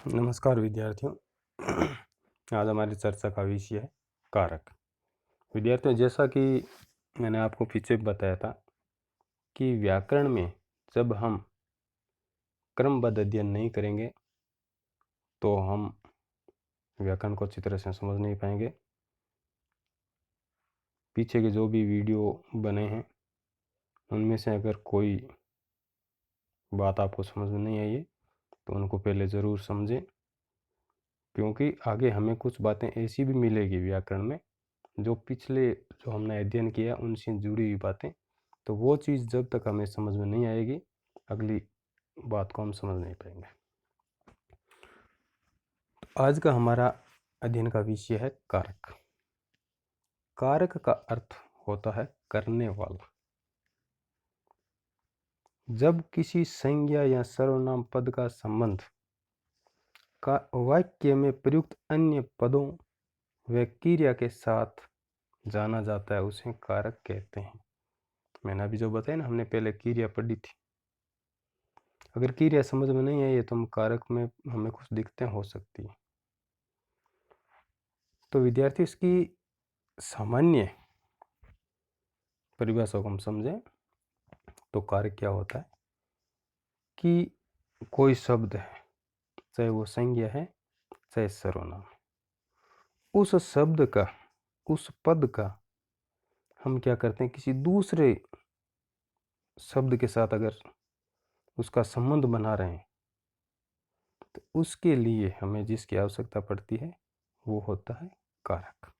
नमस्कार विद्यार्थियों। आज हमारी चर्चा का विषय है कारक। विद्यार्थियों, जैसा कि मैंने आपको पीछे बताया था कि व्याकरण में जब हम क्रमबद्ध अध्ययन नहीं करेंगे तो हम व्याकरण को अच्छी तरह से समझ नहीं पाएंगे। पीछे के जो भी वीडियो बने हैं उनमें से अगर कोई बात आपको समझ में नहीं आई है तो उनको पहले ज़रूर समझें, क्योंकि आगे हमें कुछ बातें ऐसी भी मिलेगी व्याकरण में जो पिछले जो हमने अध्ययन किया उनसे जुड़ी हुई बातें, तो वो चीज़ जब तक हमें समझ में नहीं आएगी अगली बात को हम समझ नहीं पाएंगे। तो आज का हमारा अध्ययन का विषय है कारक। कारक का अर्थ होता है करने वाला। जब किसी संज्ञा या सर्वनाम पद का संबंध का वाक्य में प्रयुक्त अन्य पदों व क्रिया के साथ जाना जाता है उसे कारक कहते हैं। मैंने अभी जो बताया ना, हमने पहले क्रिया पढ़ी थी। अगर क्रिया समझ में नहीं आई तो हम कारक में हमें कुछ दिक्कतें हो सकती है। तो विद्यार्थी, इसकी सामान्य परिभाषा को हम समझें तो कारक क्या होता है कि कोई शब्द है, चाहे वो संज्ञा है चाहे सर्वनाम, उस शब्द का, उस पद का हम क्या करते हैं, किसी दूसरे शब्द के साथ अगर उसका संबंध बना रहे हैं तो उसके लिए हमें जिसकी आवश्यकता पड़ती है वो होता है कारक।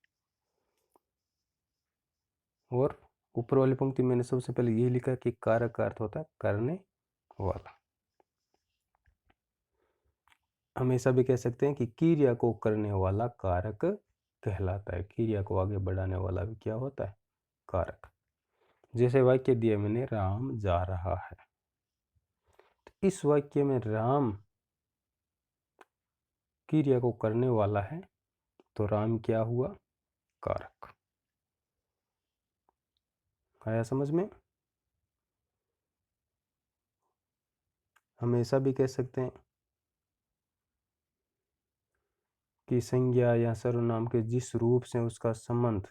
और ऊपर वाली पंक्ति मैंने सबसे पहले ये लिखा कि कारक का अर्थ होता है करने वाला। हम ऐसा भी कह सकते हैं कि क्रिया को करने वाला कारक कहलाता है। क्रिया को आगे बढ़ाने वाला भी क्या होता है, कारक। जैसे वाक्य दिया मैंने, राम जा रहा है, तो इस वाक्य में राम क्रिया को करने वाला है तो राम क्या हुआ, कारक। आया समझ में? हम ऐसा भी कह सकते हैं कि संज्ञा या सर्वनाम के जिस रूप से उसका संबंध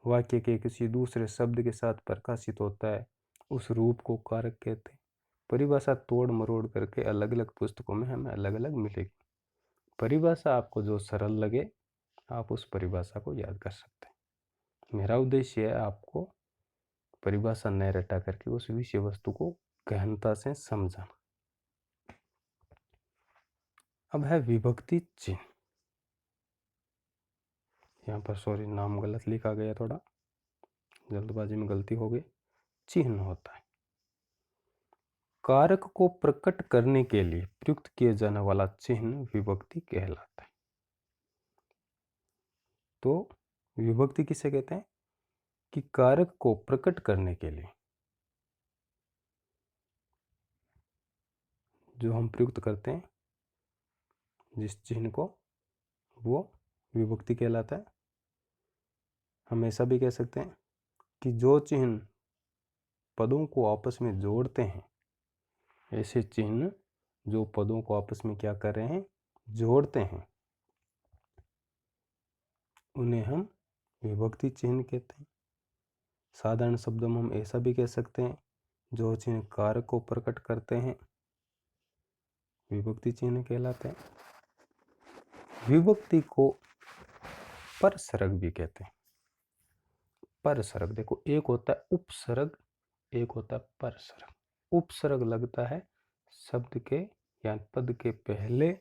वाक्य के किसी दूसरे शब्द के साथ प्रकाशित होता है उस रूप को कारक कहते हैं। परिभाषा तोड़ मरोड़ करके अलग अलग पुस्तकों में हमें अलग अलग मिलेगी। परिभाषा आपको जो सरल लगे आप उस परिभाषा को याद कर सकते हैं। मेरा उद्देश्य है आपको परिभाषा न रटा करके उस विषय वस्तु को गहनता से समझाना। अब है विभक्ति चिन्ह। यहाँ पर सॉरी, नाम गलत लिखा गया, थोड़ा जल्दबाजी में गलती हो गई। चिन्ह होता है कारक को प्रकट करने के लिए प्रयुक्त किए जाने वाला चिन्ह विभक्ति कहलाता है। तो विभक्ति किसे कहते हैं कि कारक को प्रकट करने के लिए जो हम प्रयुक्त करते हैं जिस चिन्ह को, वो विभक्ति कहलाता है। हम ऐसा भी कह सकते हैं कि जो चिन्ह पदों को आपस में जोड़ते हैं, ऐसे चिन्ह जो पदों को आपस में क्या कर रहे हैं, जोड़ते हैं, उन्हें हम विभक्ति चिन्ह कहते हैं। साधारण शब्दों में हम ऐसा भी कह सकते हैं जो चिन्ह कारक को प्रकट करते हैं विभक्ति चिन्ह कहलाते हैं। विभक्ति को परसरग भी कहते हैं। परसरग देखो, एक होता है उपसर्ग, एक होता है परसरग। उपसर्ग लगता है शब्द के या पद के पहले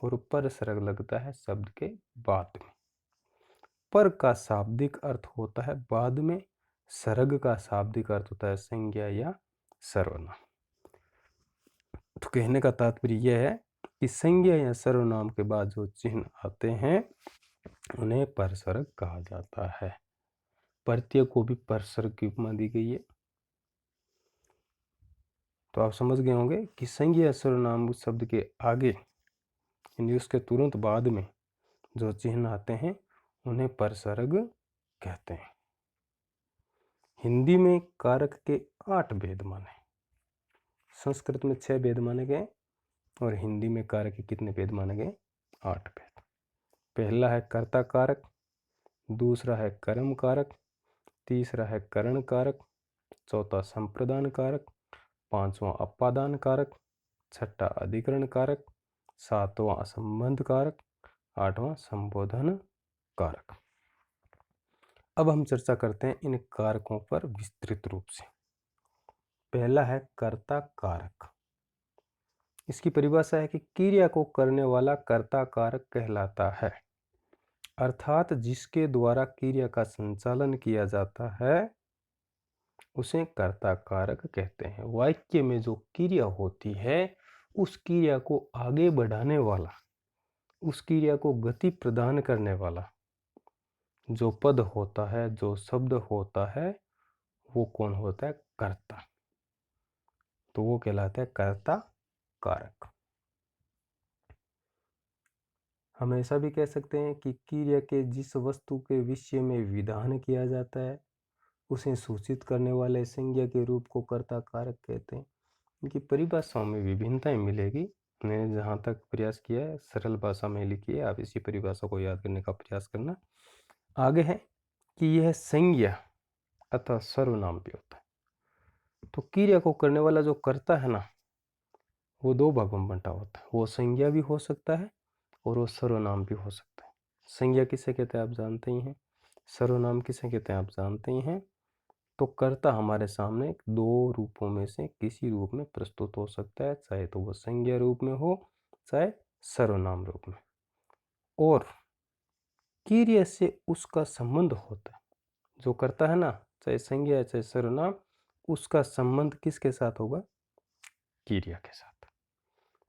और परसरग लगता है शब्द के बाद में। पर का शाब्दिक अर्थ होता है बाद में, सरग का शाब्दिक अर्थ होता है संज्ञा या सर्वनाम। तो कहने का तात्पर्य यह है कि संज्ञा या सर्वनाम के बाद जो चिन्ह आते हैं उन्हें परसर्ग कहा जाता है। प्रत्यय को भी परसर्ग की उपमा दी गई है। तो आप समझ गए होंगे कि संज्ञा या सर्वनाम शब्द के आगे यानी उसके तुरंत बाद में जो चिन्ह आते हैं उन्हें परसर्ग कहते हैं। हिंदी में कारक के 8 भेद माने, संस्कृत में 6 भेद माने गए, और हिंदी में कारक के कितने भेद माने गए? 8 भेद। पहला है कर्ता कारक, दूसरा है कर्म कारक, तीसरा है करण कारक, चौथा संप्रदान कारक, पांचवां अपादान कारक, छठा अधिकरण कारक, सातवां संबंध कारक, आठवां संबोधन कारक। अब हम चर्चा करते हैं इन कारकों पर विस्तृत रूप से। पहला है कर्ता कारक। इसकी परिभाषा है कि क्रिया को करने वाला कर्ता कारक कहलाता है, अर्थात जिसके द्वारा क्रिया का संचालन किया जाता है उसे कर्ता कारक कहते हैं। वाक्य में जो क्रिया होती है उस क्रिया को आगे बढ़ाने वाला, उस क्रिया को गति प्रदान करने वाला जो पद होता है, जो शब्द होता है, वो कौन होता है? कर्ता। तो वो कहलाता है कर्ता कारक। हम ऐसा भी कह सकते हैं कि क्रिया के जिस वस्तु के विषय में विधान किया जाता है उसे सूचित करने वाले संज्ञा के रूप को कर्ता कारक कहते हैं। इनकी परिभाषाओं में विभिन्नताएं मिलेगी। मैंने जहाँ तक प्रयास किया है सरल भाषा में लिखी है, आप इसी परिभाषा को याद करने का प्रयास करना। आगे है कि यह संज्ञा अथवा सर्वनाम भी होता है। तो क्रिया को करने वाला जो कर्ता है ना, वो दो भागों में बंटा होता है। वो संज्ञा भी हो सकता है और वो सर्वनाम भी हो सकता है। संज्ञा किसे कहते हैं आप जानते ही हैं, सर्वनाम किसे कहते हैं आप जानते ही हैं। तो कर्ता हमारे सामने दो रूपों में से किसी रूप में प्रस्तुत हो सकता है, चाहे तो वो संज्ञा रूप में हो चाहे सर्वनाम रूप में। और क्रिया से उसका संबंध होता है, जो करता है ना, चाहे संज्ञा है चाहे सर्वनाम, उसका संबंध किसके साथ होगा? क्रिया के साथ।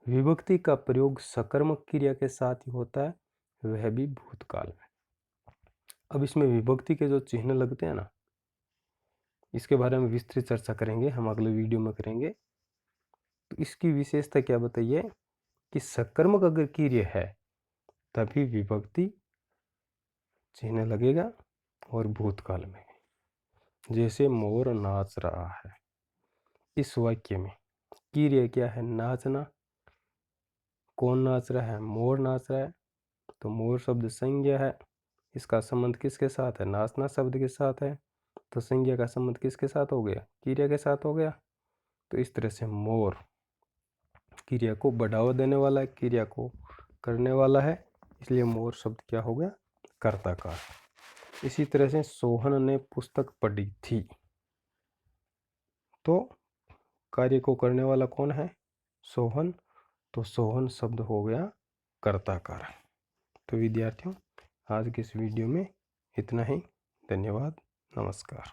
विभक्ति का प्रयोग सकर्मक क्रिया के साथ ही होता है, वह भी भूतकाल में। अब इसमें विभक्ति के जो चिन्ह लगते हैं ना, इसके बारे में विस्तृत चर्चा करेंगे, हम अगले वीडियो में करेंगे। तो इसकी विशेषता क्या बताइए कि सकर्मक अगर क्रिया है तभी विभक्ति चिन्ह लगेगा और भूतकाल में। जैसे मोर नाच रहा है, इस वाक्य में क्रिया क्या है? नाचना। कौन नाच रहा है? मोर नाच रहा है। तो मोर शब्द संज्ञा है, इसका संबंध किसके साथ है? नाचना शब्द के साथ है। तो संज्ञा का संबंध किसके साथ हो गया? क्रिया के साथ हो गया। तो इस तरह से मोर क्रिया को बढ़ावा देने वाला है, क्रिया को करने वाला है, इसलिए मोर शब्द क्या हो गया? कर्ता कारक। इसी तरह से सोहन ने पुस्तक पढ़ी थी, तो कार्य को करने वाला कौन है? सोहन। तो सोहन शब्द हो गया कर्ता कारक। तो विद्यार्थियों, आज के इस वीडियो में इतना ही। धन्यवाद, नमस्कार।